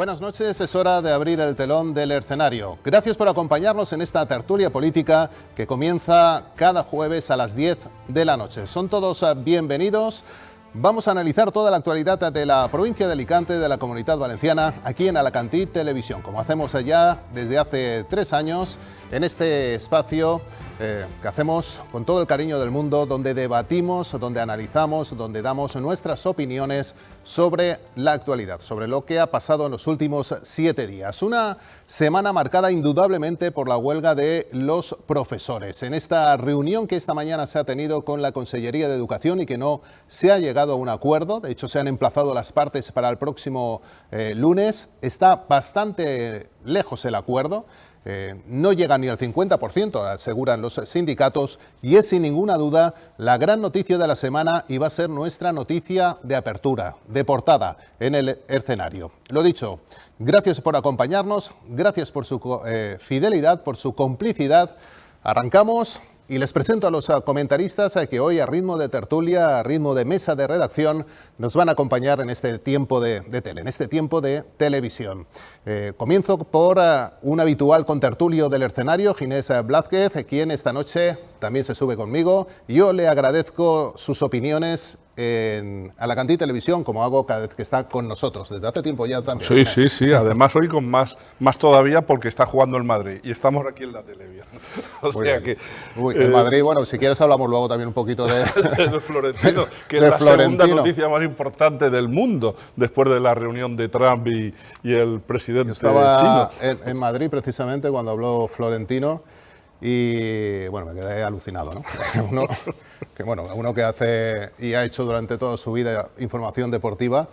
Buenas noches, es hora de abrir el telón del escenario. Gracias por acompañarnos en esta tertulia política que comienza cada jueves a las 10 de la noche. Son todos bienvenidos. Vamos a analizar toda la actualidad de la provincia de Alicante, de la Comunidad Valenciana, aquí en Alacantí Televisión, como hacemos ya desde hace 3 años en este espacio que hacemos con todo el cariño del mundo, donde debatimos, donde analizamos, donde damos nuestras opiniones sobre la actualidad, sobre lo que ha pasado en los últimos 7 días. Una semana marcada indudablemente por la huelga de los profesores. En esta reunión que esta mañana se ha tenido con la Consellería de Educación y que no se ha llegado a un acuerdo, de hecho se han emplazado las partes para el próximo lunes, está bastante lejos el acuerdo. No llega ni al 50%, aseguran los sindicatos, y es sin ninguna duda la gran noticia de la semana y va a ser nuestra noticia de apertura, de portada en el escenario. Lo dicho, gracias por acompañarnos, gracias por su fidelidad, por su complicidad. Arrancamos y les presento a los comentaristas que hoy a ritmo de tertulia, a ritmo de mesa de redacción, nos van a acompañar en este tiempo de tele, en este tiempo de televisión. Comienzo por un habitual contertulio del escenario, Ginés Blázquez, quien esta noche también se sube conmigo. Yo le agradezco sus opiniones en Alacantí Televisión, como hago cada vez que está con nosotros, desde hace tiempo ya también. Sí, además hoy con más todavía porque está jugando el Madrid y estamos aquí en la televisión. O sea que... el Madrid, bueno, si quieres hablamos luego también un poquito de... del Florentino, que es la segunda noticia más importante del mundo, después de la reunión de Trump y el presidente chino. Estaba en Madrid precisamente cuando habló Florentino y, bueno, me quedé alucinado, ¿no? Uno que hace y ha hecho durante toda su vida información deportiva,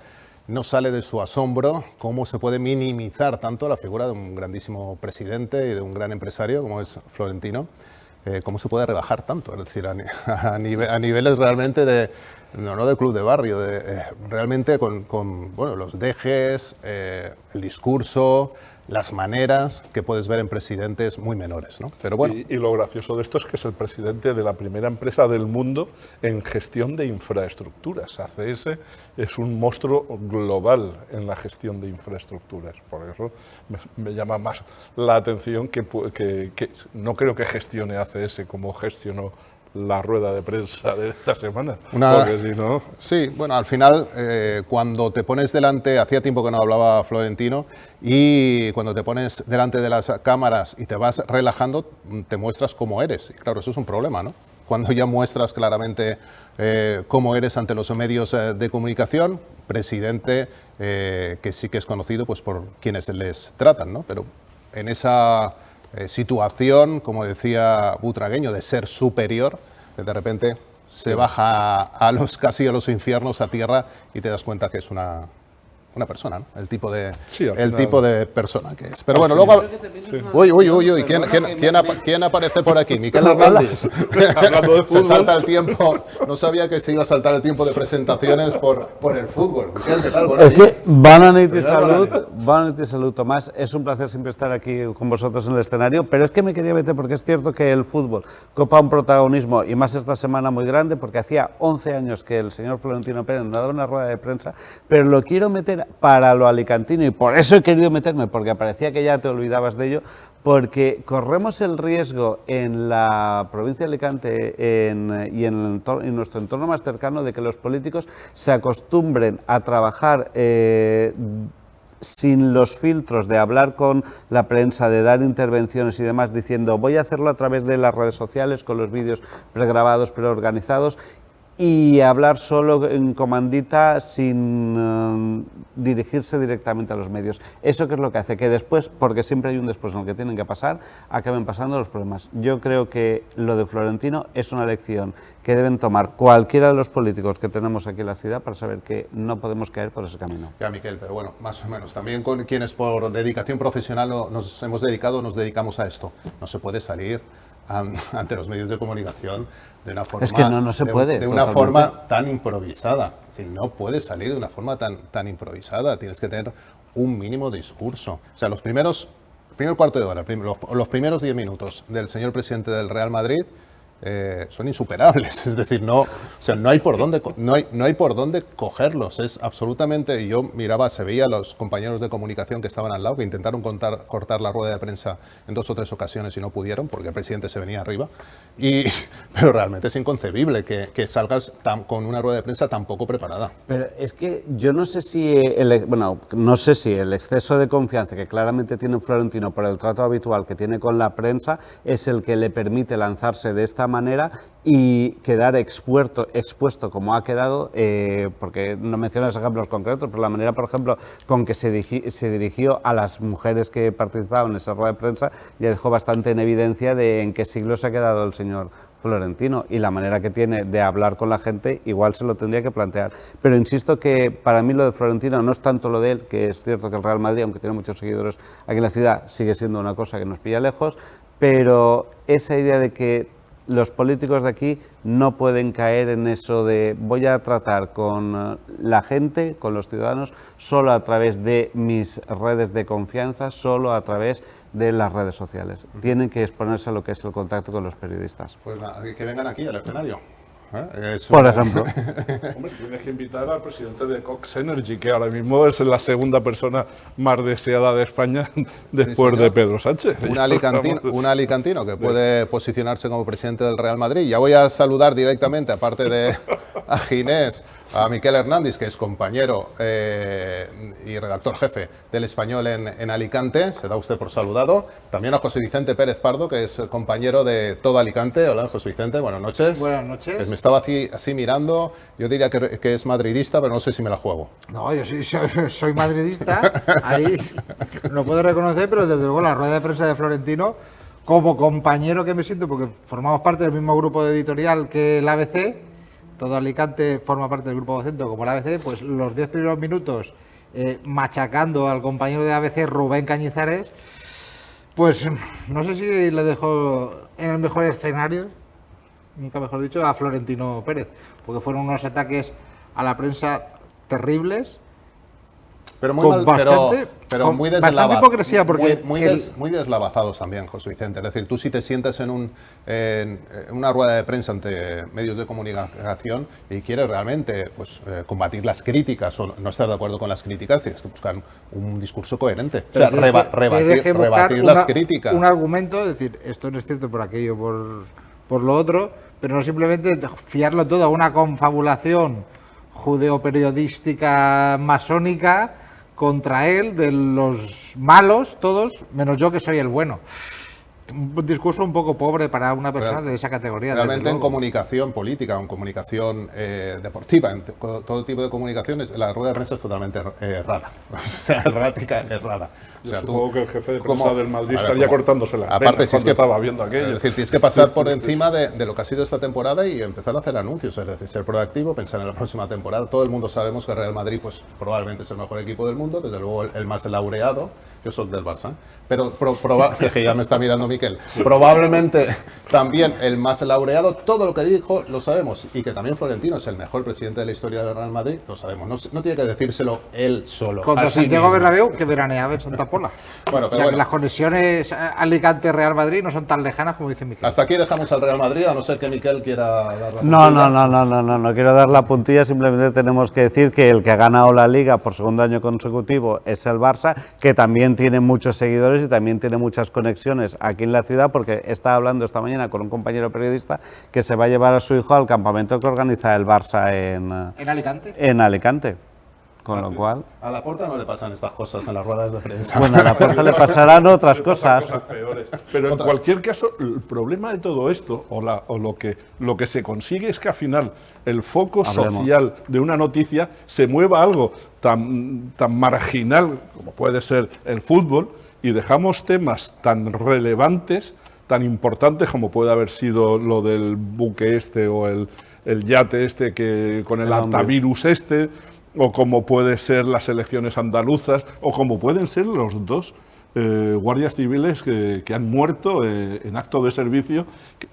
no sale de su asombro cómo se puede minimizar tanto la figura de un grandísimo presidente y de un gran empresario como es Florentino, cómo se puede rebajar tanto, es decir, a niveles realmente no de club de barrio, realmente con los dejes, el discurso, las maneras que puedes ver en presidentes muy menores, ¿no? Pero bueno. Y lo gracioso de esto es que es el presidente de la primera empresa del mundo en gestión de infraestructuras. ACS es un monstruo global en la gestión de infraestructuras. Por eso me llama más la atención que no creo que gestione ACS como gestionó la rueda de prensa de esta semana. Porque si no... Sí, bueno, al final, cuando te pones delante, hacía tiempo que no hablaba Florentino, y cuando te pones delante de las cámaras y te vas relajando, te muestras cómo eres. Y claro, eso es un problema, ¿no? Cuando ya muestras claramente cómo eres ante los medios de comunicación, presidente que sí que es conocido pues por quienes les tratan, ¿no? Pero en esa situación, como decía Butragueño, de ser superior, de repente se baja casi a los infiernos, a tierra, y te das cuenta que es una persona, ¿no? El tipo de persona que es. Pero bueno, luego... Uy, ¿quién aparece por aquí? Miquel Hernández. Se salta el tiempo. No sabía que se iba a saltar el tiempo de presentaciones por el fútbol. Miquel, ¿qué tal? Bueno, es que bona nit y salud, Tomás. Es un placer siempre estar aquí con vosotros en el escenario, pero es que me quería meter porque es cierto que el fútbol copa un protagonismo, y más esta semana, muy grande, porque hacía 11 años que el señor Florentino Pérez no daba una rueda de prensa, pero lo quiero meter para lo alicantino, y por eso he querido meterme, porque parecía que ya te olvidabas de ello, porque corremos el riesgo en la provincia de Alicante y en nuestro entorno más cercano de que los políticos se acostumbren a trabajar sin los filtros de hablar con la prensa, de dar intervenciones y demás, diciendo voy a hacerlo a través de las redes sociales, con los vídeos pregrabados, preorganizados, y hablar solo en comandita sin dirigirse directamente a los medios. ¿Eso qué es lo que hace? Que después, porque siempre hay un después en el que tienen que pasar, acaben pasando los problemas. Yo creo que lo de Florentino es una lección que deben tomar cualquiera de los políticos que tenemos aquí en la ciudad para saber que no podemos caer por ese camino. Ya, Miquel, pero bueno, más o menos. También con quienes por dedicación profesional nos dedicamos a esto. No se puede salir ante los medios de comunicación de una forma, es que no se puede, de una forma tan improvisada. Es decir, no puedes salir de una forma tan improvisada. Tienes que tener un mínimo de discurso. O sea, el primer cuarto de hora, los primeros 10 minutos del señor presidente del Real Madrid, son insuperables, es decir, no hay por dónde cogerlos, es absolutamente. Yo miraba, se veía a los compañeros de comunicación que estaban al lado, que intentaron cortar la rueda de prensa en 2 o 3 ocasiones y no pudieron, porque el presidente se venía arriba, pero realmente es inconcebible que salgas con una rueda de prensa tan poco preparada. Pero es que yo no sé si el exceso de confianza que claramente tiene Florentino por el trato habitual que tiene con la prensa es el que le permite lanzarse de esta manera y quedar expuesto como ha quedado, porque no mencionas ejemplos concretos, pero la manera, por ejemplo, con que se dirigió a las mujeres que participaban en esa rueda de prensa ya dejó bastante en evidencia de en qué siglo se ha quedado el señor Florentino, y la manera que tiene de hablar con la gente igual se lo tendría que plantear. Pero insisto que para mí lo de Florentino no es tanto lo de él, que es cierto que el Real Madrid, aunque tiene muchos seguidores aquí en la ciudad, sigue siendo una cosa que nos pilla lejos, pero esa idea de que los políticos de aquí no pueden caer en eso de voy a tratar con la gente, con los ciudadanos, solo a través de mis redes de confianza, solo a través de las redes sociales. Tienen que exponerse a lo que es el contacto con los periodistas. Pues nada, que vengan aquí al escenario. Por ejemplo. Hombre, tienes que invitar al presidente de Cox Energy, que ahora mismo es la segunda persona más deseada de España después de Pedro Sánchez. Un alicantino que puede posicionarse como presidente del Real Madrid. Ya voy a saludar directamente, aparte de a Ginés, a Miquel Hernández, que es compañero y redactor jefe del Español en Alicante. Se da usted por saludado. También a José Vicente Pérez Pardo, que es compañero de todo Alicante. Hola, José Vicente, buenas noches. Buenas noches. Pues me estaba así mirando. Yo diría que es madridista, pero no sé si me la juego. No, yo soy madridista. Ahí lo puedo reconocer, pero desde luego la rueda de prensa de Florentino, como compañero que me siento, porque formamos parte del mismo grupo de editorial que el ABC, todo Alicante forma parte del grupo docente como el ABC, pues los 10 primeros minutos machacando al compañero de ABC, Rubén Cañizares, pues no sé si le dejó en el mejor escenario, nunca mejor dicho, a Florentino Pérez, porque fueron unos ataques a la prensa terribles. Pero muy mal, pero muy bastante hipocresía, porque muy deslavazados también, José Vicente. Es decir, tú si te sientas en una rueda de prensa ante medios de comunicación y quieres realmente combatir las críticas o no estar de acuerdo con las críticas, tienes que buscar un discurso coherente. O sea, rebatir las críticas. Un argumento, es decir, esto no es cierto por aquello, por lo otro, pero no simplemente fiarlo todo a una confabulación judeo-periodística masónica contra él, de los malos todos, menos yo que soy el bueno. Un discurso un poco pobre para una persona de esa categoría. Realmente en comunicación política, en comunicación deportiva, en todo tipo de comunicaciones, la rueda de prensa es totalmente errada. O sea, errática, errada. O sea, supongo que el jefe de prensa del Madrid estaría cortándose la aparte, si es que estaba viendo aquello. Es decir, tienes que pasar por encima de lo que ha sido esta temporada y empezar a hacer anuncios, es decir, ser proactivo, pensar en la próxima temporada. Todo el mundo sabemos que el Real Madrid pues probablemente es el mejor equipo del mundo, desde luego el más laureado. Yo soy del Barça, pero que ya me está mirando Miquel. Probablemente también el más laureado. Todo lo que dijo lo sabemos, y que también Florentino es el mejor presidente de la historia del Real Madrid, lo sabemos. No tiene que decírselo él solo. Contra Santiago Bernabéu, que veraneaba en Santa Pola. Bueno, pero que las conexiones Alicante-Real Madrid no son tan lejanas como dice Miquel. Hasta aquí dejamos al Real Madrid, a no ser que Miquel quiera dar la puntilla. No quiero dar la puntilla, simplemente tenemos que decir que el que ha ganado la Liga por segundo año consecutivo es el Barça, que también tiene muchos seguidores y también tiene muchas conexiones aquí en la ciudad, porque estaba hablando esta mañana con un compañero periodista que se va a llevar a su hijo al campamento que organiza el Barça ¿En Alicante? En Alicante. Con lo cual... A Laporta no le pasan estas cosas en las ruedas de prensa. Bueno, a Laporta le pasarán otras cosas. Pero en cualquier caso, el problema de todo esto, o lo que se consigue es que al final el foco social de una noticia se mueva a algo tan marginal como puede ser el fútbol, y dejamos temas tan relevantes, tan importantes como puede haber sido lo del buque este o el yate este que con el antivirus este, o como puede ser las elecciones andaluzas, o como pueden ser los dos guardias civiles que han muerto en acto de servicio,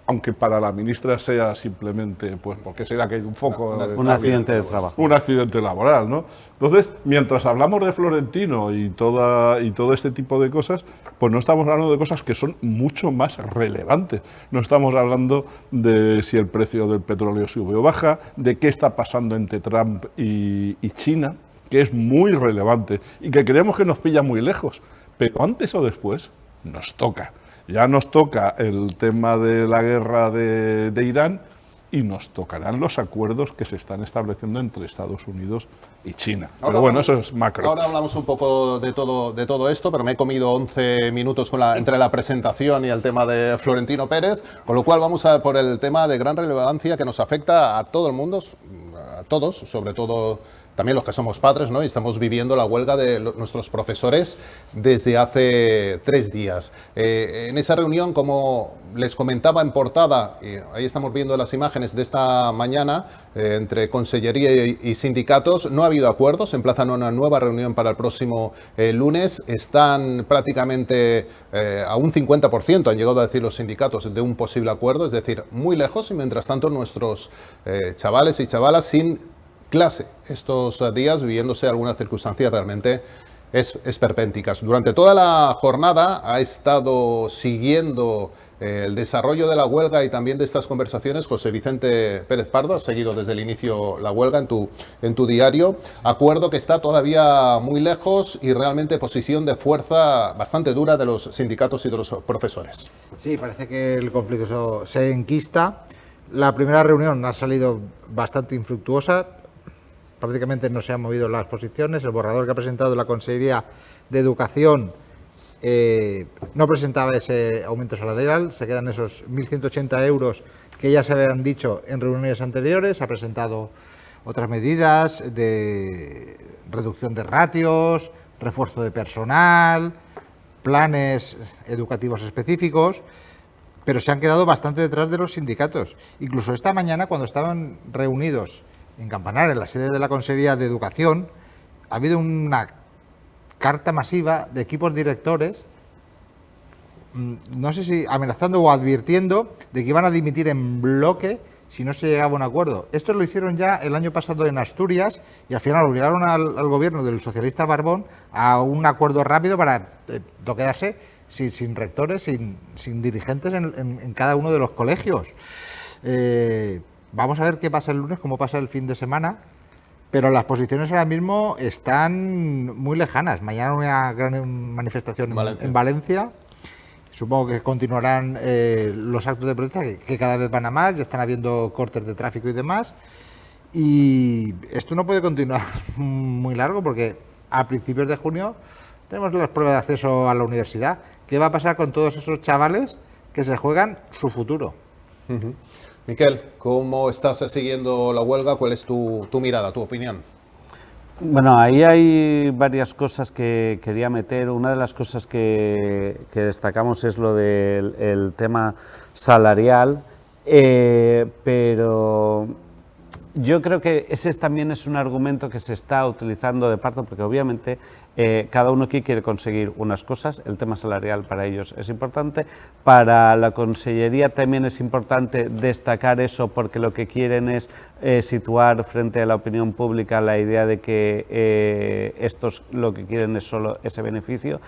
aunque para la ministra sea simplemente, pues porque se le ha caído un foco. Un accidente de trabajo. Un accidente laboral, ¿no? Entonces, mientras hablamos de Florentino y todo este tipo de cosas, pues no estamos hablando de cosas que son mucho más relevantes. No estamos hablando de si el precio del petróleo sube o baja, de qué está pasando entre Trump y China, que es muy relevante y que creemos que nos pilla muy lejos. Pero antes o después nos toca. Ya nos toca el tema de la guerra de Irán y nos tocarán los acuerdos que se están estableciendo entre Estados Unidos y China. Pero bueno, eso es macro. Ahora hablamos un poco de todo esto, pero me he comido 11 minutos entre la presentación y el tema de Florentino Pérez, con lo cual vamos a por el tema de gran relevancia que nos afecta a todo el mundo, a todos, sobre todo también los que somos padres, ¿no? Y estamos viviendo la huelga de nuestros profesores desde hace 3 días. En esa reunión, como les comentaba en portada, y ahí estamos viendo las imágenes de esta mañana, entre Consellería y sindicatos, no ha habido acuerdos, se emplazan una nueva reunión para el próximo lunes, están prácticamente a un 50%, han llegado a decir los sindicatos, de un posible acuerdo, es decir, muy lejos, y mientras tanto nuestros chavales y chavalas sin clase estos días, viviéndose algunas circunstancias realmente esperpénticas. Durante toda la jornada ha estado siguiendo el desarrollo de la huelga y también de estas conversaciones José Vicente Pérez Pardo, ha seguido desde el inicio la huelga en tu diario. Acuerdo que está todavía muy lejos y realmente posición de fuerza bastante dura de los sindicatos y de los profesores. Sí, parece que el conflicto se enquista. La primera reunión ha salido bastante infructuosa. Prácticamente no se han movido las posiciones. El borrador que ha presentado la Consellería de Educación no presentaba ese aumento salarial, se quedan esos 1.180 euros que ya se habían dicho en reuniones anteriores. Ha presentado otras medidas de reducción de ratios, refuerzo de personal, planes educativos específicos, pero se han quedado bastante detrás de los sindicatos. Incluso esta mañana, cuando estaban reunidos en Campanar, en la sede de la Consellería de Educación, ha habido una carta masiva de equipos directores, no sé si amenazando o advirtiendo de que iban a dimitir en bloque si no se llegaba a un acuerdo. Esto lo hicieron ya el año pasado en Asturias y al final obligaron al gobierno del socialista Barbón a un acuerdo rápido para no quedarse sin rectores, sin dirigentes en cada uno de los colegios. Vamos a ver qué pasa el lunes, cómo pasa el fin de semana, pero las posiciones ahora mismo están muy lejanas. Mañana una gran manifestación en Valencia. Supongo que continuarán los actos de protesta, que cada vez van a más, ya están habiendo cortes de tráfico y demás. Y esto no puede continuar muy largo porque a principios de junio tenemos las pruebas de acceso a la universidad. ¿Qué va a pasar con todos esos chavales que se juegan su futuro? Miquel, ¿cómo estás siguiendo la huelga? ¿Cuál es tu mirada, tu opinión? Bueno, ahí hay varias cosas que quería meter. Una de las cosas que destacamos es lo del tema salarial, pero yo creo que ese también es un argumento que se está utilizando de parte, porque obviamente cada uno aquí quiere conseguir unas cosas. El tema salarial para ellos es importante, para la Consellería también es importante destacar eso, porque lo que quieren es situar frente a la opinión pública la idea de que estos lo que quieren es solo ese beneficio.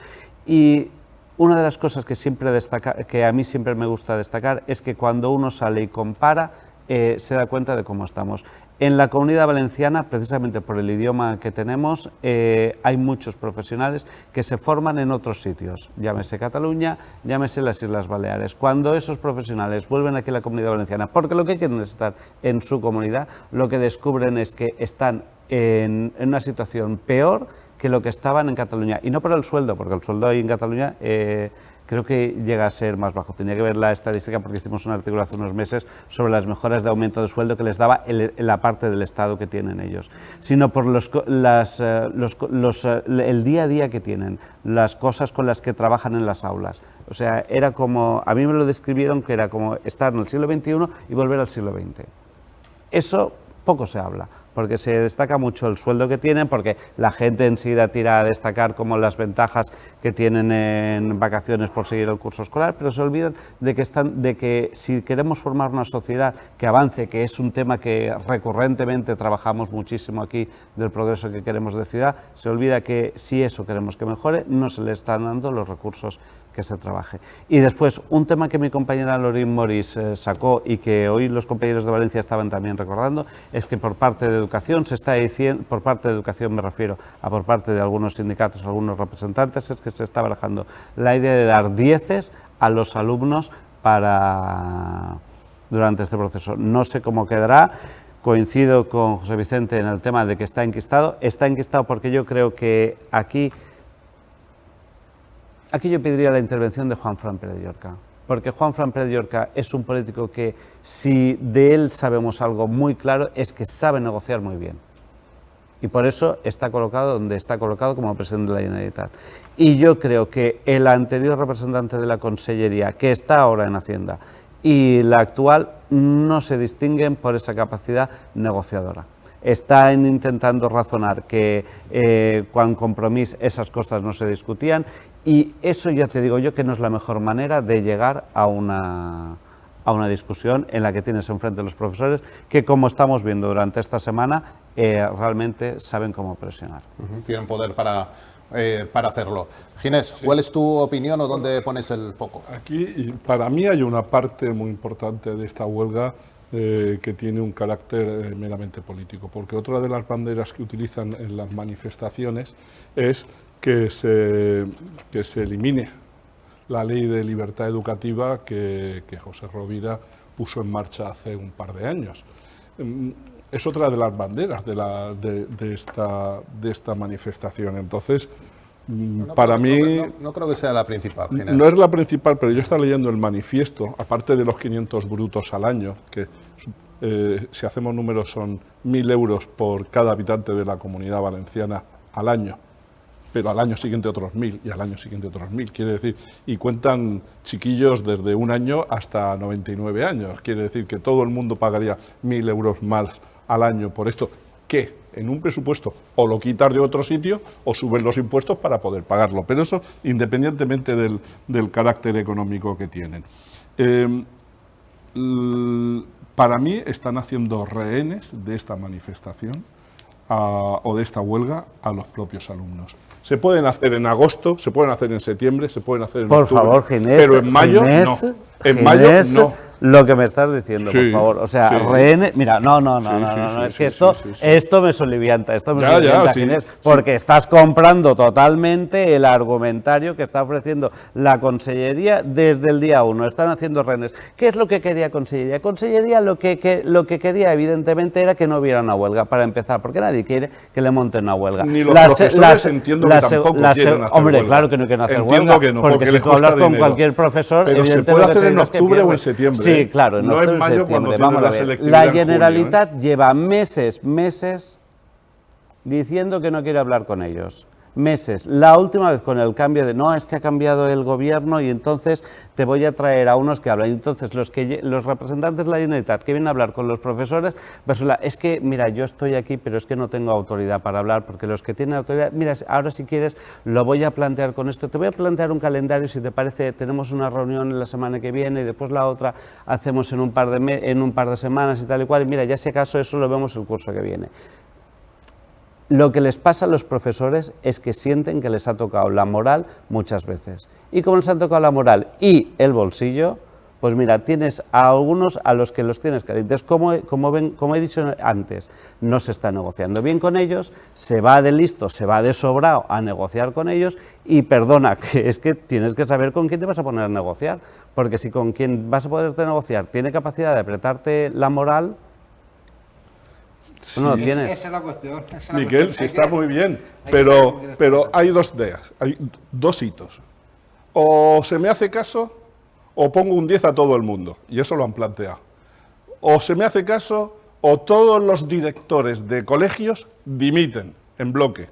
Y una de las cosas que a mí siempre me gusta destacar es que cuando uno sale y compara, se da cuenta de cómo estamos. En la Comunidad Valenciana, precisamente por el idioma que tenemos, hay muchos profesionales que se forman en otros sitios, llámese Cataluña, llámese las Islas Baleares. Cuando esos profesionales vuelven aquí a la Comunidad Valenciana, porque lo que quieren es estar en su comunidad, lo que descubren es que están en una situación peor que lo que estaban en Cataluña. Y no por el sueldo, porque el sueldo ahí en Cataluña creo que llega a ser más bajo. Tenía que ver la estadística porque hicimos un artículo hace unos meses sobre las mejoras de aumento de sueldo que les daba la parte del Estado que tienen ellos, sino por el día a día que tienen, las cosas con las que trabajan en las aulas. O sea, era como, a mí me lo describieron que era como estar en el siglo XXI y volver al siglo XX. Eso poco se habla, porque se destaca mucho el sueldo que tienen, porque la gente enseguida tira a destacar como las ventajas que tienen en vacaciones por seguir el curso escolar, pero se olvidan de que si queremos formar una sociedad que avance, que es un tema que recurrentemente trabajamos muchísimo aquí del progreso que queremos de ciudad, se olvida que si eso queremos que mejore, no se le están dando los recursos que se trabaje. Y después, un tema que mi compañera Lorín Moris sacó y que hoy los compañeros de Valencia estaban también recordando, es que por parte de educación se está diciendo, por parte de educación me refiero a por parte de algunos sindicatos, algunos representantes, es que se está barajando la idea de dar 10 a los alumnos durante este proceso. No sé cómo quedará. Coincido con José Vicente en el tema de que está enquistado porque yo creo que aquí yo pediría la intervención de Juanfran Pérez Llorca, porque Juanfran Pérez Llorca es un político que, si de él sabemos algo muy claro, es que sabe negociar muy bien. Y por eso está colocado donde está colocado como presidente de la Generalitat. Y yo creo que el anterior representante de la Consellería, que está ahora en Hacienda, y la actual, no se distinguen por esa capacidad negociadora. Están intentando razonar que con Compromís esas cosas no se discutían, y eso ya te digo yo que no es la mejor manera de llegar a una discusión en la que tienes enfrente a los profesores que, como estamos viendo durante esta semana, realmente saben cómo presionar. Tienen poder para hacerlo. Ginés, ¿cuál es tu opinión o dónde pones el foco? Aquí, para mí, hay una parte muy importante de esta huelga que tiene un carácter meramente político, porque otra de las banderas que utilizan en las manifestaciones es que se elimine la ley de libertad educativa que José Rovira puso en marcha hace un par de años. Es otra de las banderas de esta manifestación. Entonces, para mí... No creo que sea la principal, Ginés. No es la principal, pero yo estaba leyendo el manifiesto, aparte de los 500 brutos al año, que si hacemos números son 1.000 euros por cada habitante de la Comunidad Valenciana al año, pero al año siguiente otros 1.000 y al año siguiente otros 1.000, quiere decir, y cuentan chiquillos desde 1 año hasta 99 años, quiere decir que todo el mundo pagaría 1.000 euros más al año por esto, que en un presupuesto o lo quitas de otro sitio o subes los impuestos para poder pagarlo, pero eso independientemente del carácter económico que tienen. Para mí están haciendo rehenes de esta manifestación o de esta huelga a los propios alumnos. Se pueden hacer en agosto, se pueden hacer en septiembre, se pueden hacer en octubre. Por favor, Ginés, pero en mayo no. En mayo no. Lo que me estás diciendo, Sí, por favor. O sea, sí. rehenes... Mira, no, es que esto me solivianta, Ginés, porque estás comprando totalmente el argumentario que está ofreciendo la Consellería desde el día 1. Están haciendo rehenes. ¿Qué es lo que quería Consellería? Consellería lo que quería, evidentemente, era que no hubiera una huelga, para empezar, porque nadie quiere que le monten una huelga. Ni los profesores entiendo que tampoco quieren hacer hombre, huelga. Claro que no quieren hacer Entiendo huelga, que no, porque si tú hablas con cualquier profesor, pero se puede hacer en octubre o en septiembre. Sí, claro, en no octubre, en mayo, septiembre. cuando Vamos a la ver. selectividad La en Generalitat junio, lleva meses diciendo que no quiere hablar con ellos. Meses. La última vez con el cambio de no, es que ha cambiado el gobierno y entonces te voy a traer a unos que hablan. Entonces los representantes de la Generalitat que vienen a hablar con los profesores, es que mira, yo estoy aquí, pero es que no tengo autoridad para hablar, porque los que tienen autoridad, mira, ahora si quieres lo voy a plantear con esto, te voy a plantear un calendario, si te parece, tenemos una reunión la semana que viene y después la otra hacemos en un par de semanas y tal y cual, y mira, ya si acaso eso lo vemos el curso que viene. Lo que les pasa a los profesores es que sienten que les ha tocado la moral muchas veces. Y como les ha tocado la moral y el bolsillo, pues mira, tienes a algunos a los que los tienes que... Entonces, como he dicho antes, no se está negociando bien con ellos, se va de listo, se va de sobrado a negociar con ellos y perdona, que es que tienes que saber con quién te vas a poner a negociar, porque si con quien vas a poderte negociar tiene capacidad de apretarte la moral... Sí. No lo tienes. Esa es la cuestión. Miquel, sí está muy bien, pero hay dos hitos. O se me hace caso o pongo un 10 a todo el mundo, y eso lo han planteado. O se me hace caso o todos los directores de colegios dimiten en bloque.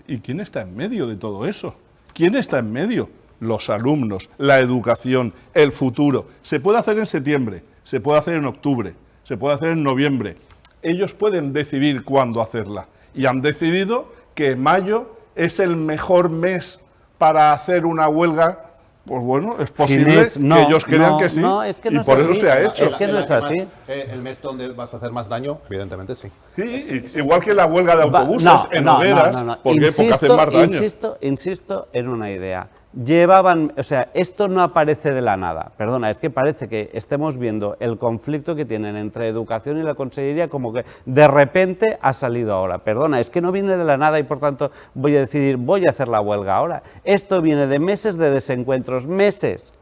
¿Y quién está en medio de todo eso? ¿Quién está en medio? Los alumnos, la educación, el futuro. Se puede hacer en septiembre, se puede hacer en octubre, se puede hacer en noviembre. ellos pueden decidir cuándo hacerla. Y han decidido que mayo es el mejor mes para hacer una huelga. Pues bueno, es posible que ellos crean que sí, es que no y es por así. eso se ha hecho. Es que no es así. El mes donde vas a hacer más daño, evidentemente sí. Sí, igual que la huelga de autobuses en Hogueras, ¿por qué? Porque hacen más daño. Insisto en una idea. Llevaban, o sea, esto no aparece de la nada, perdona, es que parece que estemos viendo el conflicto que tienen entre educación y la consellería como que de repente ha salido ahora, perdona, es que no viene de la nada y por tanto voy a decidir, voy a hacer la huelga ahora. Esto viene de meses de desencuentros, meses.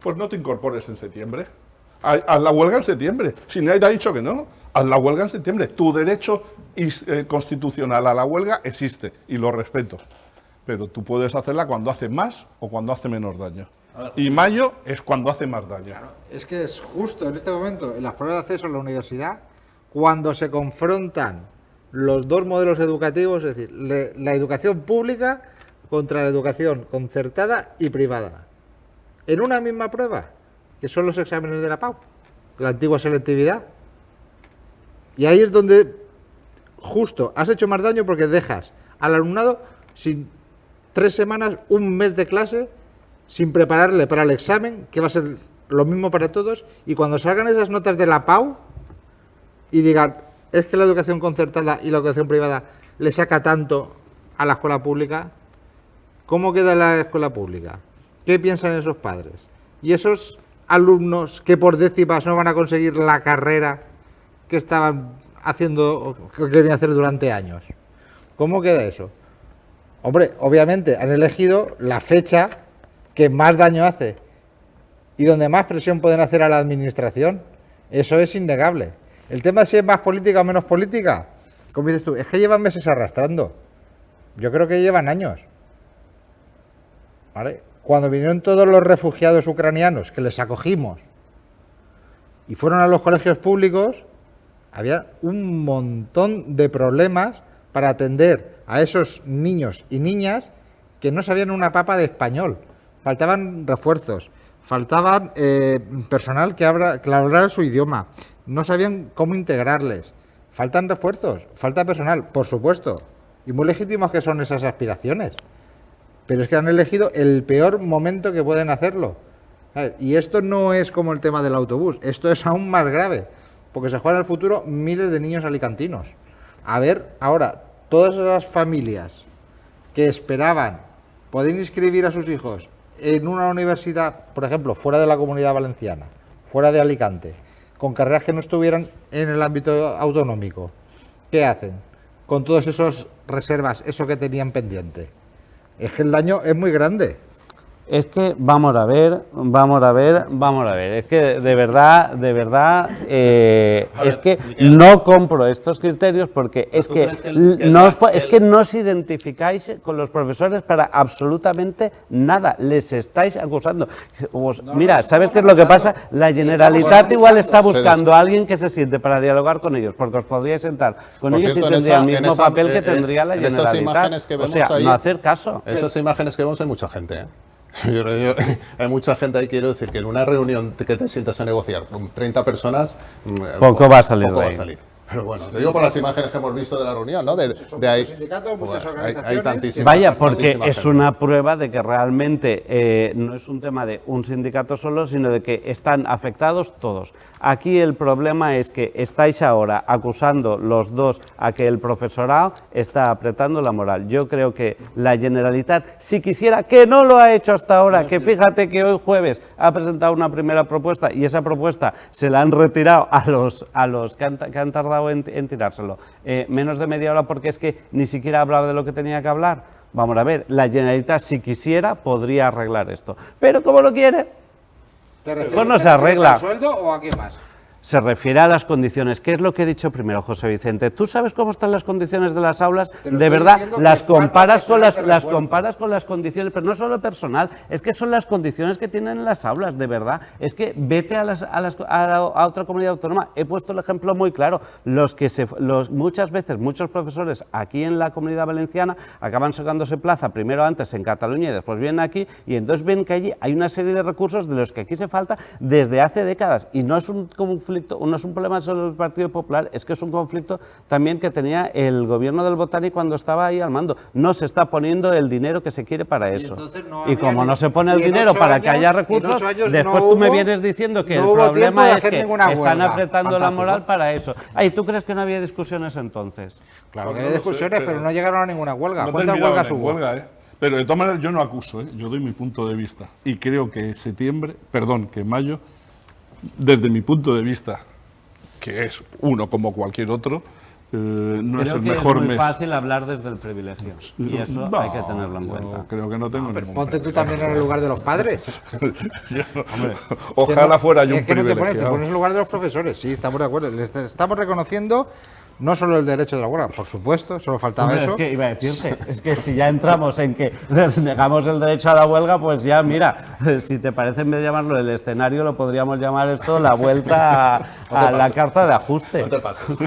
Pues no te incorpores en septiembre, haz la huelga en septiembre, si nadie te ha dicho que no, haz la huelga en septiembre, tu derecho constitucional a la huelga existe y lo respeto. Pero tú puedes hacerla cuando hace más o cuando hace menos daño. Y mayo es cuando hace más daño. Es que es justo en este momento, en las pruebas de acceso a la universidad, cuando se confrontan los dos modelos educativos, es decir, la educación pública contra la educación concertada y privada. En una misma prueba, que son los exámenes de la PAU, la antigua selectividad. Y ahí es donde justo has hecho más daño porque dejas al alumnado sin 3 semanas, un mes de clase, sin prepararle para el examen, que va a ser lo mismo para todos, y cuando salgan esas notas de la PAU y digan, es que la educación concertada y la educación privada le saca tanto a la escuela pública, ¿cómo queda la escuela pública? ¿Qué piensan esos padres? Y esos alumnos que por décimas no van a conseguir la carrera que estaban haciendo, que querían hacer durante años. ¿Cómo queda eso? Hombre, obviamente han elegido la fecha que más daño hace y donde más presión pueden hacer a la administración. Eso es innegable. El tema de si es más política o menos política, como dices tú, es que llevan meses arrastrando. Yo creo que llevan años. ¿Vale? Cuando vinieron todos los refugiados ucranianos que les acogimos y fueron a los colegios públicos, había un montón de problemas para atender a esos niños y niñas que no sabían una papa de español. Faltaban refuerzos, faltaban personal que hablara su idioma, no sabían cómo integrarles. Faltan refuerzos, falta personal, por supuesto, y muy legítimos que son esas aspiraciones. Pero es que han elegido el peor momento que pueden hacerlo. Y esto no es como el tema del autobús, esto es aún más grave, porque se juegan en el futuro miles de niños alicantinos. A ver, ahora, todas esas familias que esperaban poder inscribir a sus hijos en una universidad, por ejemplo, fuera de la Comunidad Valenciana, fuera de Alicante, con carreras que no estuvieran en el ámbito autonómico, ¿qué hacen con todas esas reservas, eso que tenían pendiente? Es que el daño es muy grande. Es que vamos a ver. Es que de verdad, es que no compro estos criterios porque es que no os identificáis con los profesores para absolutamente nada. Les estáis acusando. Mira, ¿sabes qué es lo que pasa? La Generalitat igual está buscando a alguien que se siente para dialogar con ellos, porque os podríais sentar con ellos y tendría el mismo papel que tendría la Generalitat. O sea, no hacer caso. Esas imágenes que vemos hay mucha gente, ¿eh? Hay mucha gente ahí, quiero decir, que en una reunión que te sientas a negociar con 30 personas, poco va a salir de ahí. Pero bueno, te digo por las imágenes que hemos visto de la reunión, ¿no? De ahí, sindicatos, muchas organizaciones. hay tantísimas. Vaya, porque es una prueba de que realmente no es un tema de un sindicato solo, sino de que están afectados todos. Aquí el problema es que estáis ahora acusando los dos a que el profesorado está apretando la moral. Yo creo que la Generalitat, si quisiera, que no lo ha hecho hasta ahora, que fíjate que hoy jueves ha presentado una primera propuesta y esa propuesta se la han retirado a los que han tardado en tirárselo menos de media hora, porque es que ni siquiera hablaba de lo que tenía que hablar. Vamos a ver, la Generalitat, si quisiera, podría arreglar esto, pero como lo quiere, pues no se arregla. ¿Al sueldo o a qué más? Se refiere a las condiciones. ¿Qué es lo que he dicho primero, José Vicente? ¿Tú sabes cómo están las condiciones de las aulas? De verdad, las comparas con las condiciones, pero no solo personal, es que son las condiciones que tienen en las aulas, de verdad. Es que vete a otra comunidad autónoma. He puesto el ejemplo muy claro. Muchas veces, muchos profesores aquí en la Comunidad Valenciana acaban sacándose plaza, primero antes en Cataluña y después vienen aquí, y entonces ven que allí hay una serie de recursos de los que aquí se falta desde hace décadas, y no es un conflicto conflicto, no es un problema solo del Partido Popular, es que es un conflicto también que tenía el gobierno del Botani cuando estaba ahí al mando. No se está poniendo el dinero que se quiere para eso. Y como no se pone el dinero para que haya recursos, después tú me vienes diciendo que el problema es que están apretando la moral para eso. Ay, ¿tú crees que no había discusiones entonces? Claro que hay discusiones, pero no llegaron a ninguna huelga. No ¿Cuántas huelgas hubo? Pero de todas maneras yo no acuso, yo doy mi punto de vista. Y creo que que mayo, desde mi punto de vista, que es uno como cualquier otro, no es el mejor mes. Es muy fácil hablar desde el privilegio y eso hay que tenerlo en cuenta. Creo que no tengo ningún Ponte tú también en el lugar de los padres. Ojalá fuera yo un es que privilegiado. No te pones en el lugar de los profesores, sí, estamos de acuerdo. Les estamos reconociendo no solo el derecho de la huelga, por supuesto, solo faltaba eso. Es que iba a decirte, es que si ya entramos en que les negamos el derecho a la huelga, pues ya, mira, si te parece, en vez de llamarlo el escenario, lo podríamos llamar esto la vuelta a la carta de ajuste. No te pases.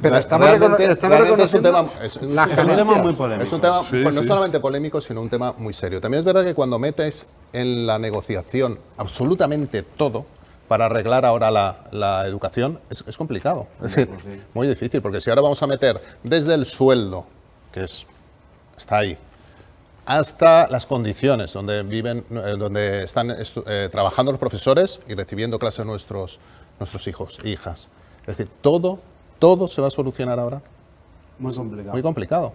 Pero estamos reconociendo es un tema muy polémico. Es un tema no solamente polémico, sino un tema muy serio. También es verdad que cuando metes en la negociación absolutamente todo, para arreglar ahora la educación, es complicado. Es decir, muy difícil, porque si ahora vamos a meter desde el sueldo, que está ahí, hasta las condiciones donde viven, donde están trabajando los profesores y recibiendo clases nuestros hijos e hijas. Es decir, todo se va a solucionar ahora. Muy complicado. Muy complicado.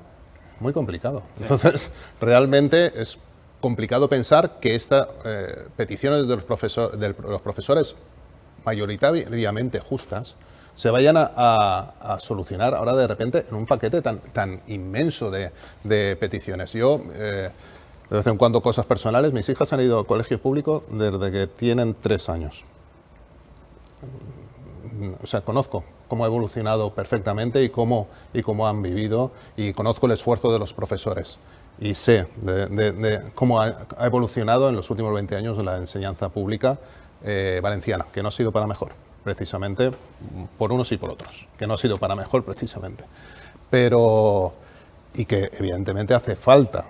Muy complicado. Sí. Entonces, realmente es complicado pensar que estas peticiones de los profesores mayoritariamente justas se vayan a solucionar ahora de repente en un paquete tan inmenso de peticiones. Yo, de vez en cuando, cosas personales, mis hijas han ido al colegio público desde que tienen 3 años. O sea, conozco cómo ha evolucionado perfectamente y cómo han vivido, y conozco el esfuerzo de los profesores. Y sé de cómo ha evolucionado en los últimos 20 años la enseñanza pública valenciana, que no ha sido para mejor, precisamente por unos y por otros, que no ha sido para mejor precisamente. Y que evidentemente hace falta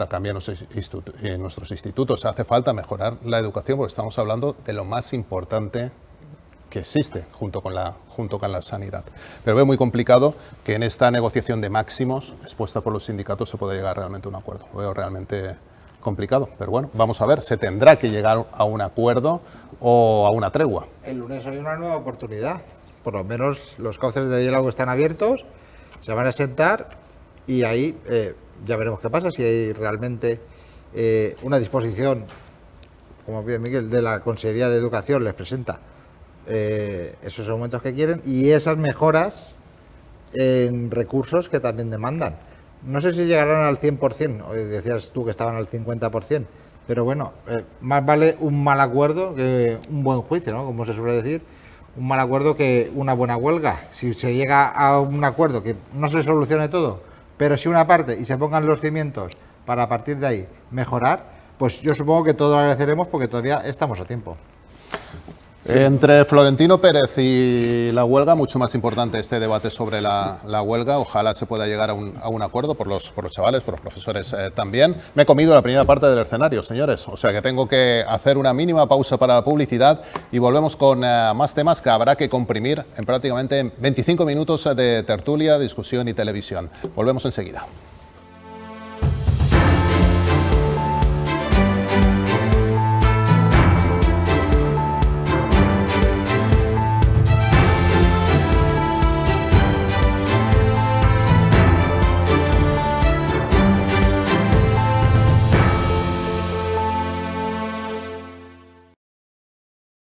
cambiar nuestros institutos, hace falta mejorar la educación, porque estamos hablando de lo más importante que existe junto con la sanidad. Pero veo muy complicado que en esta negociación de máximos expuesta por los sindicatos se pueda llegar realmente a un acuerdo. Lo veo realmente complicado, pero bueno, vamos a ver, se tendrá que llegar a un acuerdo o a una tregua. El lunes hay una nueva oportunidad, por lo menos los cauces de diálogo están abiertos, se van a sentar y ahí ya veremos qué pasa, si hay realmente una disposición, como pide Miguel, de la Consejería de Educación les presenta esos aumentos que quieren y esas mejoras en recursos que también demandan. No sé si llegarán al 100%, decías tú que estaban al 50%, pero bueno, más vale un mal acuerdo que un buen juicio, ¿no? Como se suele decir, un mal acuerdo que una buena huelga. Si se llega a un acuerdo que no se solucione todo, pero si una parte y se pongan los cimientos para a partir de ahí mejorar, pues yo supongo que todo lo agradeceremos porque todavía estamos a tiempo. Entre Florentino Pérez y la huelga, mucho más importante este debate sobre la huelga. Ojalá se pueda llegar a un acuerdo por los chavales, por los profesores también. Me he comido la primera parte del escenario, señores. O sea que tengo que hacer una mínima pausa para la publicidad y volvemos con más temas que habrá que comprimir en prácticamente 25 minutos de tertulia, discusión y televisión. Volvemos enseguida.